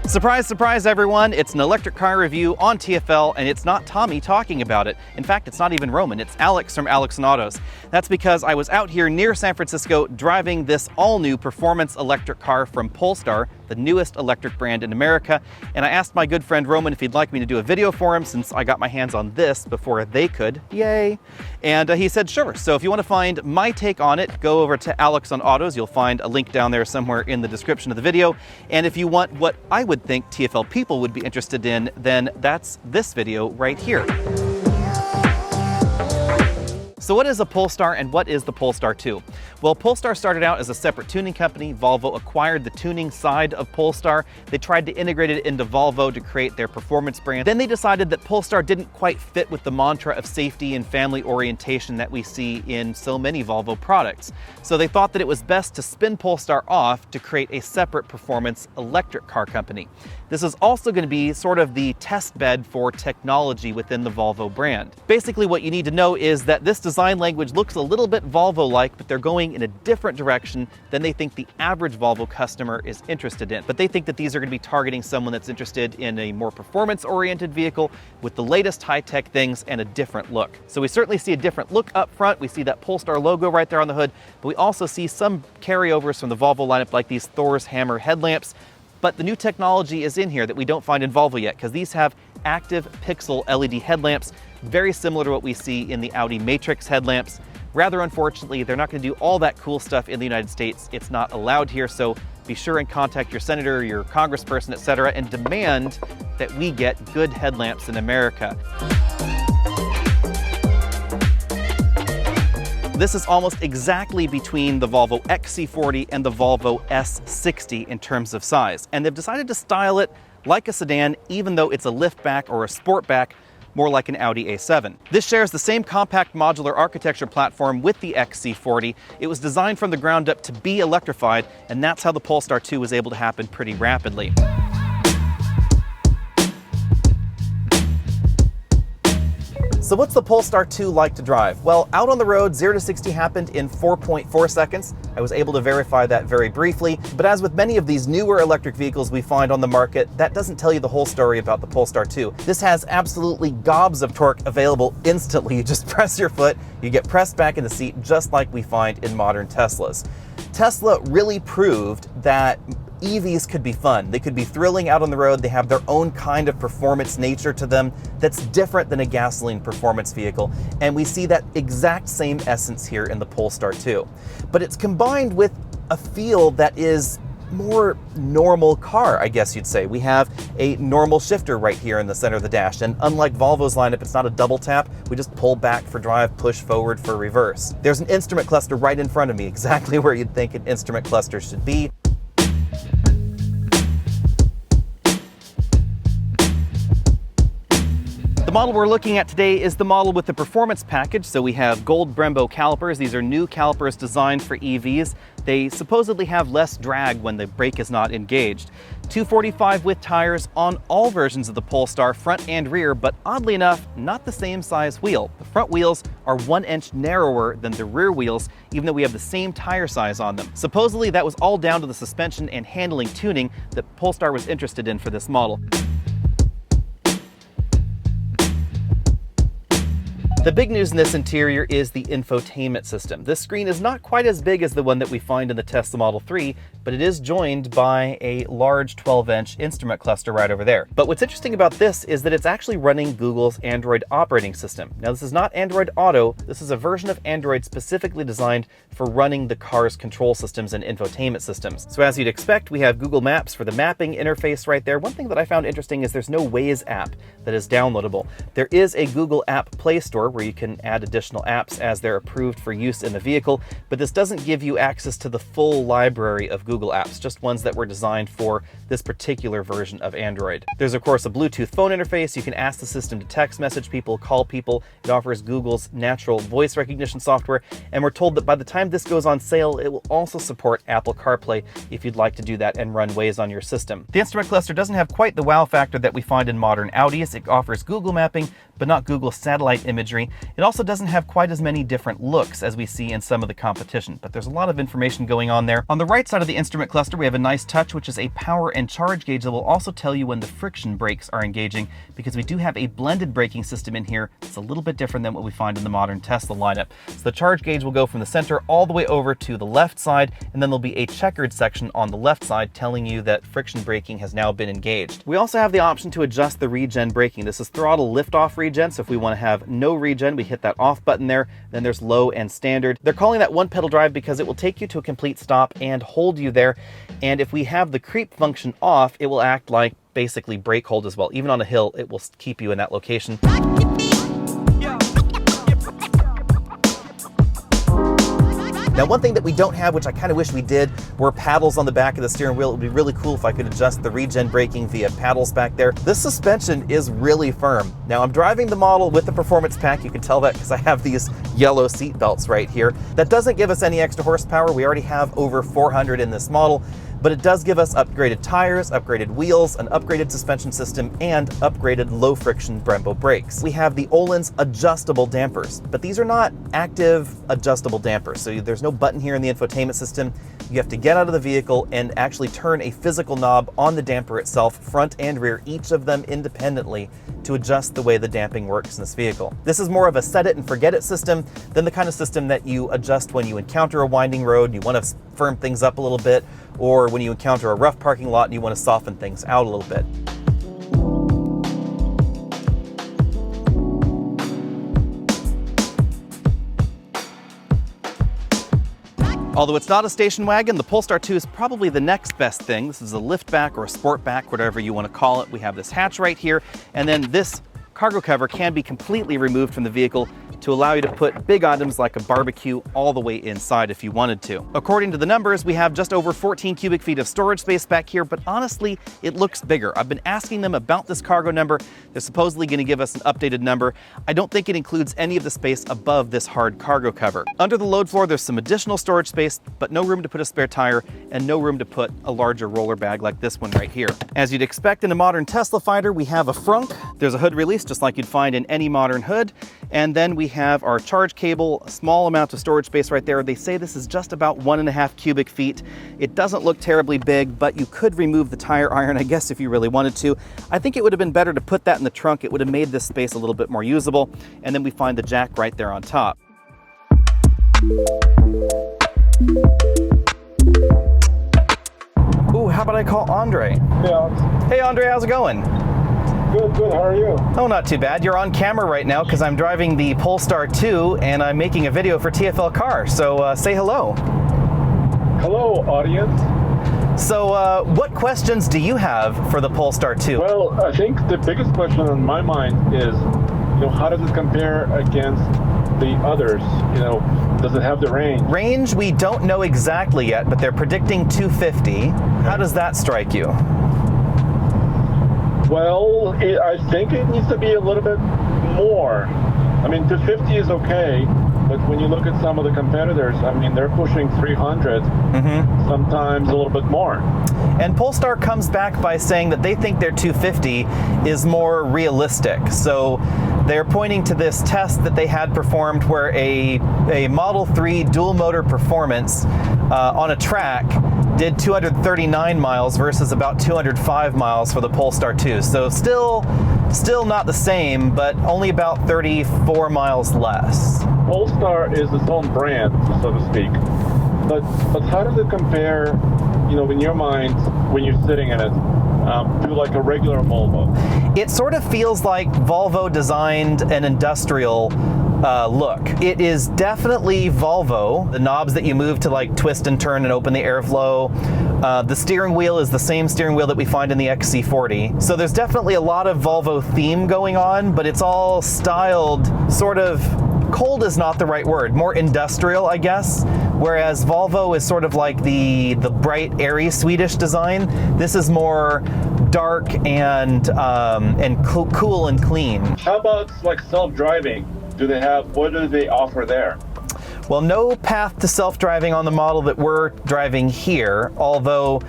Surprise, surprise everyone, it's an electric car review on TFL, and it's not Tommy talking about it. In fact, it's not even Roman, it's Alex from Alex on Autos. That's because I was out here near San Francisco driving this all-new performance electric car from Polestar, the newest electric brand in America, and I asked my good friend Roman if he'd like me to do a video for him since I got my hands on this before they could. Yay! And he said sure. So if you want to find my take on it, go over to Alex on Autos. You'll find a link down there somewhere in the description of the video. And if you want what I would think TFL people would be interested in, then that's this video right here. So what is a Polestar and what is the Polestar 2? Well, Polestar started out as a separate tuning company. Volvo acquired the tuning side of Polestar. They tried to integrate it into Volvo to create their performance brand. Then they decided that Polestar didn't quite fit with the mantra of safety and family orientation that we see in so many Volvo products. So they thought that it was best to spin Polestar off to create a separate performance electric car company. This is also going to be sort of the test bed for technology within the Volvo brand. Basically, what you need to know is that this design language looks a little bit Volvo-like, but they're going in a different direction than they think the average Volvo customer is interested in. But they think that these are going to be targeting someone that's interested in a more performance-oriented vehicle with the latest high-tech things and a different look. So we certainly see a different look up front. We see that Polestar logo right there on the hood, but we also see some carryovers from the Volvo lineup like these Thor's Hammer headlamps. But the new technology is in here that we don't find in Volvo yet, because these have active pixel LED headlamps, very similar to what we see in the Audi Matrix headlamps. Rather unfortunately, they're not going to do all that cool stuff in the United States. It's not allowed here, so be sure and contact your senator, your congressperson, etc., and demand that we get good headlamps in America. This is almost exactly between the Volvo XC40 and the Volvo S60 in terms of size. And they've decided to style it like a sedan, even though it's a liftback or a sportback, more like an Audi A7. This shares the same compact modular architecture platform with the XC40. It was designed from the ground up to be electrified, and that's how the Polestar 2 was able to happen pretty rapidly. So what's the Polestar 2 like to drive? Well, out on the road, 0 to 60 happened in 4.4 seconds. I was able to verify that very briefly, but as with many of these newer electric vehicles we find on the market, that doesn't tell you the whole story about the Polestar 2. This has absolutely gobs of torque available instantly. You just press your foot, you get pressed back in the seat just like we find in modern Teslas. Tesla really proved that EVs could be fun. They could be thrilling out on the road. They have their own kind of performance nature to them that's different than a gasoline performance vehicle. And we see that exact same essence here in the Polestar 2. But it's combined with a feel that is more normal car, I guess you'd say. We have a normal shifter right here in the center of the dash. And unlike Volvo's lineup, it's not a double tap. We just pull back for drive, push forward for reverse. There's an instrument cluster right in front of me, exactly where you'd think an instrument cluster should be. The model we're looking at today is the model with the performance package. So we have gold Brembo calipers. These are new calipers designed for EVs. They supposedly have less drag when the brake is not engaged. 245 width tires on all versions of the Polestar, front and rear, but oddly enough, not the same size wheel. The front wheels are 1 inch narrower than the rear wheels, even though we have the same tire size on them. Supposedly that was all down to the suspension and handling tuning that Polestar was interested in for this model. The big news in this interior is the infotainment system. This screen is not quite as big as the one that we find in the Tesla Model 3, but it is joined by a large 12-inch instrument cluster right over there. But what's interesting about this is that it's actually running Google's Android operating system. Now, this is not Android Auto. This is a version of Android specifically designed for running the car's control systems and infotainment systems. So as you'd expect, we have Google Maps for the mapping interface right there. One thing that I found interesting is there's no Waze app that is downloadable. There is a Google App Play Store where you can add additional apps as they're approved for use in the vehicle, but this doesn't give you access to the full library of Google apps, just ones that were designed for this particular version of Android. There's of course a Bluetooth phone interface. You can ask the system to text message people, call people. It offers Google's natural voice recognition software, and we're told that by the time this goes on sale, it will also support Apple CarPlay if you'd like to do that and run Waze on your system. The instrument cluster doesn't have quite the wow factor that we find in modern Audis. It offers Google mapping, but not Google satellite imagery. It also doesn't have quite as many different looks as we see in some of the competition, but there's a lot of information going on there. On the right side of the instrument cluster, we have a nice touch, which is a power and charge gauge that will also tell you when the friction brakes are engaging, because we do have a blended braking system in here that's a little bit different than what we find in the modern Tesla lineup. So the charge gauge will go from the center all the way over to the left side, and then there'll be a checkered section on the left side telling you that friction braking has now been engaged. We also have the option to adjust the regen braking. This is throttle lift-off regen, so if we want to have no regen, we hit that off button there. Then there's low and standard. They're calling that one pedal drive because it will take you to a complete stop and hold you there. And if we have the creep function off, it will act like basically brake hold as well. Even on a hill, it will keep you in that location. Now, one thing that we don't have, which I kind of wish we did, were paddles on the back of the steering wheel. It would be really cool if I could adjust the regen braking via paddles back there. This suspension is really firm. Now, I'm driving the model with the performance pack. You can tell that because I have these yellow seat belts right here. That doesn't give us any extra horsepower. We already have over 400 in this model, but it does give us upgraded tires, upgraded wheels, an upgraded suspension system, and upgraded low-friction Brembo brakes. We have the Öhlins adjustable dampers, but these are not active adjustable dampers, so there's no button here in the infotainment system. You have to get out of the vehicle and actually turn a physical knob on the damper itself, front and rear, each of them independently, to adjust the way the damping works in this vehicle. This is more of a set it and forget it system than the kind of system that you adjust when you encounter a winding road and you want to firm things up a little bit, or when you encounter a rough parking lot and you want to soften things out a little bit. Although it's not a station wagon, the Polestar 2 is probably the next best thing. This is a liftback or a sportback, whatever you want to call it. We have this hatch right here, and then this cargo cover can be completely removed from the vehicle to allow you to put big items like a barbecue all the way inside if you wanted to. According to the numbers, we have just over 14 cubic feet of storage space back here, but honestly, it looks bigger. I've been asking them about this cargo number. They're supposedly going to give us an updated number. I don't think it includes any of the space above this hard cargo cover. Under the load floor, there's some additional storage space, but no room to put a spare tire and no room to put a larger roller bag like this one right here. As you'd expect in a modern Tesla fighter, we have a frunk. There's a hood release just like you'd find in any modern hood. And then we have our charge cable, a small amount of storage space right there. They say this is just about 1.5 cubic feet. It doesn't look terribly big, but you could remove the tire iron, I guess, if you really wanted to. I think it would have been better to put that in the trunk. It would have made this space a little bit more usable. And then we find the jack right there on top. Ooh, how about I call Andre? Yeah. Hey Andre, how's it going? Good, good. How are you? Oh, not too bad. You're on camera right now because I'm driving the Polestar 2 and I'm making a video for TFL Car. So say hello. Hello, audience. So what questions do you have for the Polestar 2? Well, I think the biggest question on my mind is, how does it compare against the others? Does it have the range? Range, we don't know exactly yet, but they're predicting 250. How does that strike you? Well, I think it needs to be a little bit more. 250 is okay, but when you look at some of the competitors, they're pushing 300, sometimes a little bit more. And Polestar comes back by saying that they think their 250 is more realistic. So they're pointing to this test that they had performed where a Model 3 dual motor performance on a track did 239 miles versus about 205 miles for the Polestar 2. So still not the same, but only about 34 miles less. Polestar is its own brand, so to speak. But how does it compare, in your mind, when you're sitting in it, to like a regular Volvo? It sort of feels like Volvo designed an industrial look. It is definitely Volvo. The knobs that you move to like twist and turn and open the airflow. The steering wheel is the same steering wheel that we find in the XC40. So there's definitely a lot of Volvo theme going on, but it's all styled sort of, cold is not the right word, more industrial, I guess. Whereas Volvo is sort of like the bright, airy Swedish design. This is more dark and cool and clean. How about like self-driving? What do they offer there? Well, no path to self-driving on the model that we're driving here, although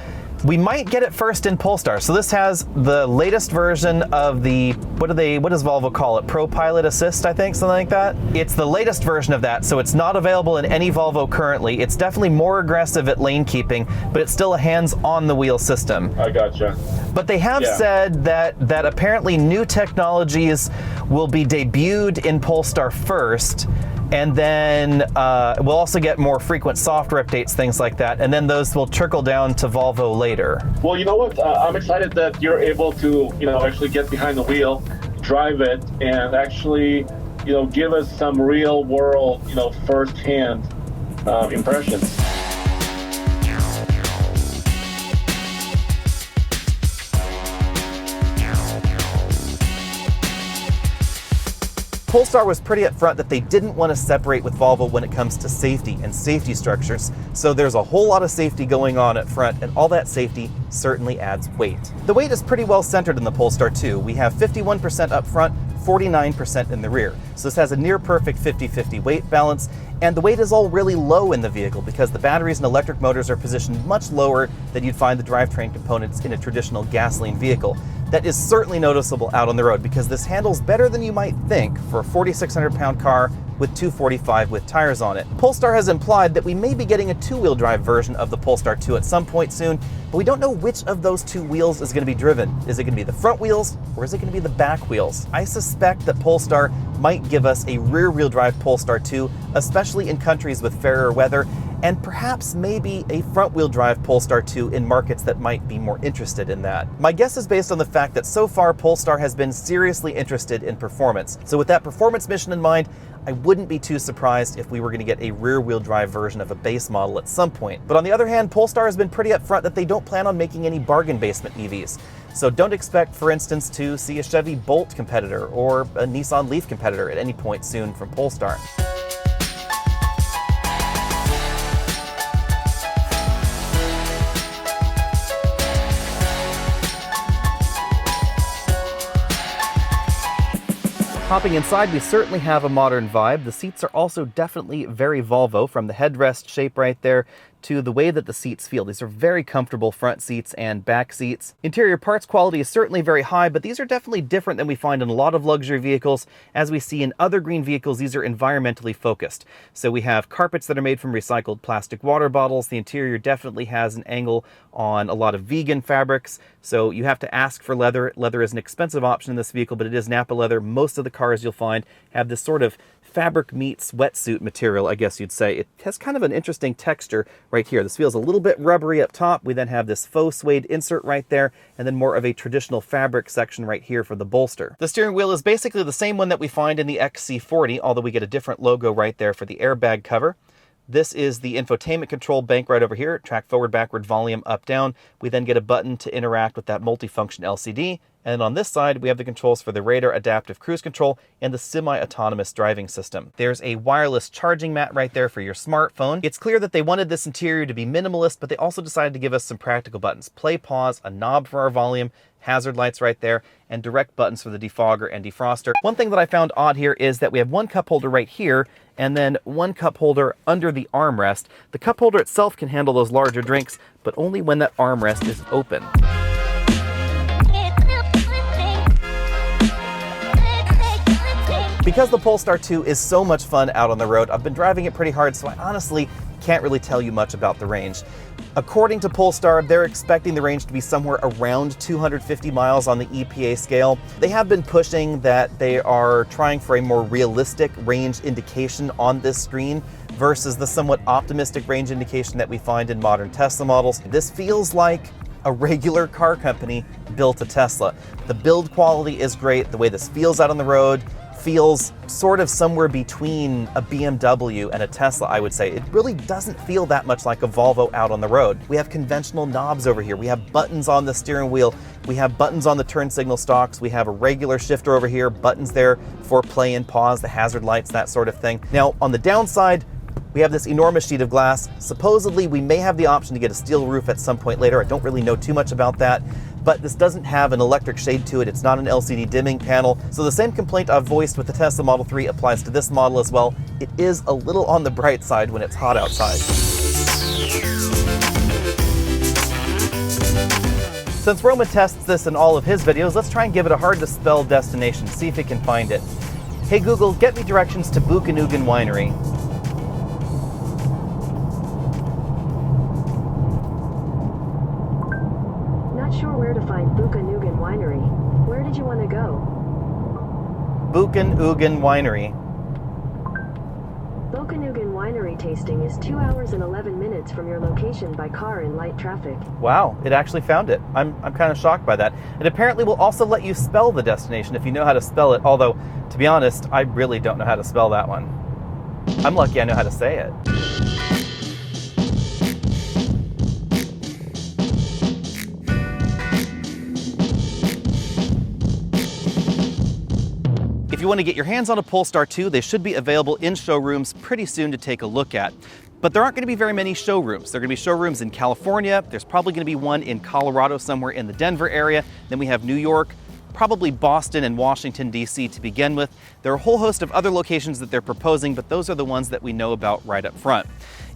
we might get it first in Pulstar. So this has the latest version of the, what does Volvo call it? Pro Pilot Assist, I think, something like that. It's the latest version of that, so it's not available in any Volvo currently. It's definitely more aggressive at lane keeping, but it's still a hands-on-the-wheel system. I gotcha. But they have said that apparently new technologies will be debuted in Polestar first, and then we'll also get more frequent software updates, things like that, and then those will trickle down to Volvo later. Well, you know what? I'm excited that you're able to, actually get behind the wheel, drive it, and actually, give us some real world, firsthand impressions. Polestar was pretty upfront that they didn't want to separate with Volvo when it comes to safety and safety structures, so there's a whole lot of safety going on up front, and all that safety certainly adds weight. The weight is pretty well centered in the Polestar 2. We have 51% up front, 49% in the rear. So this has a near perfect 50-50 weight balance, and the weight is all really low in the vehicle because the batteries and electric motors are positioned much lower than you'd find the drivetrain components in a traditional gasoline vehicle. That is certainly noticeable out on the road because this handles better than you might think for a 4,600-pound car with 245 with tires on it. Polestar has implied that we may be getting a two-wheel drive version of the Polestar 2 at some point soon, but we don't know which of those two wheels is going to be driven. Is it going to be the front wheels or is it going to be the back wheels? I suspect that Polestar might give us a rear-wheel drive Polestar 2, especially in countries with fairer weather, and perhaps maybe a front-wheel drive Polestar 2 in markets that might be more interested in that. My guess is based on the fact that so far Polestar has been seriously interested in performance. So with that performance mission in mind, I wouldn't be too surprised if we were going to get a rear-wheel drive version of a base model at some point. But on the other hand, Polestar has been pretty upfront that they don't plan on making any bargain basement EVs. So don't expect, for instance, to see a Chevy Bolt competitor or a Nissan Leaf competitor at any point soon from Polestar. Hopping inside, we certainly have a modern vibe. The seats are also definitely very Volvo, from the headrest shape right there to the way that the seats feel. These are very comfortable front seats and back seats. Interior parts quality is certainly very high, but these are definitely different than we find in a lot of luxury vehicles. As we see in other green vehicles, these are environmentally focused. So we have carpets that are made from recycled plastic water bottles. The interior definitely has an angle on a lot of vegan fabrics, so you have to ask for leather. Leather is an expensive option in this vehicle, but it is Napa leather. Most of the cars you'll find have this sort of fabric meets wetsuit material, I guess you'd say. It has kind of an interesting texture right here. This feels a little bit rubbery up top. We then have this faux suede insert right there, and then more of a traditional fabric section right here for the bolster. The steering wheel is basically the same one that we find in the XC40, although we get a different logo right there for the airbag cover. This is the infotainment control bank right over here. Track forward, backward, volume, up, down. We then get a button to interact with that multifunction LCD. And on this side, we have the controls for the radar adaptive cruise control and the semi-autonomous driving system. There's a wireless charging mat right there for your smartphone. It's clear that they wanted this interior to be minimalist, but they also decided to give us some practical buttons. Play, pause, a knob for our volume, hazard lights right there, and direct buttons for the defogger and defroster. One thing that I found odd here is that we have one cup holder right here, and then one cup holder under the armrest. The cup holder itself can handle those larger drinks, but only when that armrest is open. Because the Polestar 2 is so much fun out on the road, I've been driving it pretty hard, so I honestly can't really tell you much about the range. According to Polestar, they're expecting the range to be somewhere around 250 miles on the EPA scale. They have been pushing that they are trying for a more realistic range indication on this screen versus the somewhat optimistic range indication that we find in modern Tesla models. This feels like a regular car company built a Tesla. The build quality is great. The way this feels out on the road feels sort of somewhere between a BMW and a Tesla, I would say. It really doesn't feel that much like a Volvo out on the road. We have conventional knobs over here. We have buttons on the steering wheel. We have buttons on the turn signal stalks. We have a regular shifter over here, buttons there for play and pause, the hazard lights, that sort of thing. Now, on the downside, we have this enormous sheet of glass. Supposedly, we may have the option to get a steel roof at some point later. I don't really know too much about that, but this doesn't have an electric shade to it. It's not an LCD dimming panel. So the same complaint I've voiced with the Tesla Model 3 applies to this model as well. It is a little on the bright side when it's hot outside. Since Roman tests this in all of his videos, let's try and give it a hard to spell destination, see if it can find it. Hey Google, get me directions to Buchanugan Winery. Sure where to find Buchanugan Winery. Where did you want to go? Buchanugan Winery. Buchanugan Winery tasting is 2 hours and 11 minutes from your location by car in light traffic. Wow, it actually found it. I'm kind of shocked by that. It apparently will also let you spell the destination if you know how to spell it, although, to be honest, I really don't know how to spell that one. I'm lucky I know how to say it. If you want to get your hands on a Polestar 2, they should be available in showrooms pretty soon to take a look at. But there aren't going to be very many showrooms. There are going to be showrooms in California. There's probably going to be one in Colorado somewhere in the Denver area. Then we have New York, probably Boston and Washington, D.C. to begin with. There are a whole host of other locations that they're proposing, but those are the ones that we know about right up front.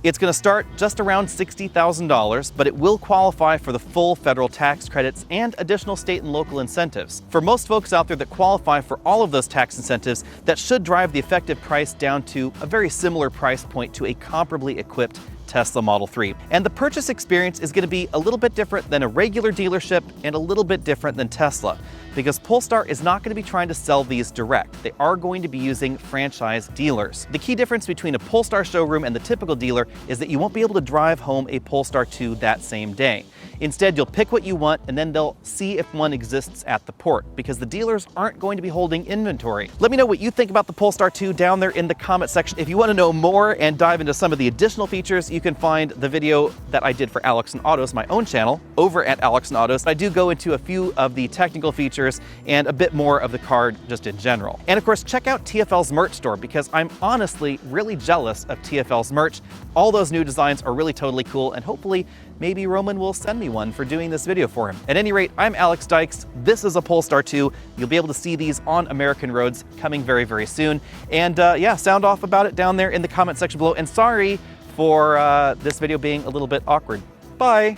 It's going to start just around $60,000, but it will qualify for the full federal tax credits and additional state and local incentives. For most folks out there that qualify for all of those tax incentives, that should drive the effective price down to a very similar price point to a comparably equipped Tesla Model 3. And the purchase experience is going to be a little bit different than a regular dealership and a little bit different than Tesla, because Polestar is not going to be trying to sell these direct. They are going to be using franchise dealers. The key difference between a Polestar showroom and the typical dealer is that you won't be able to drive home a Polestar 2 that same day. Instead, you'll pick what you want and then they'll see if one exists at the port, because the dealers aren't going to be holding inventory. Let me know what you think about the Polestar 2 down there in the comment section. If you want to know more and dive into some of the additional features, you can find the video that I did for Alex and Autos, my own channel, over at Alex and Autos. I do go into a few of the technical features and a bit more of the car just in general. And of course, check out TFL's merch store, because I'm honestly really jealous of TFL's merch. All those new designs are really totally cool, and hopefully maybe Roman will send me one for doing this video for him. At any rate, I'm Alex Dykes. This is a Polestar 2. You'll be able to see these on American roads coming very, very soon. And yeah, sound off about it down there in the comment section below. And sorry for this video being a little bit awkward. Bye.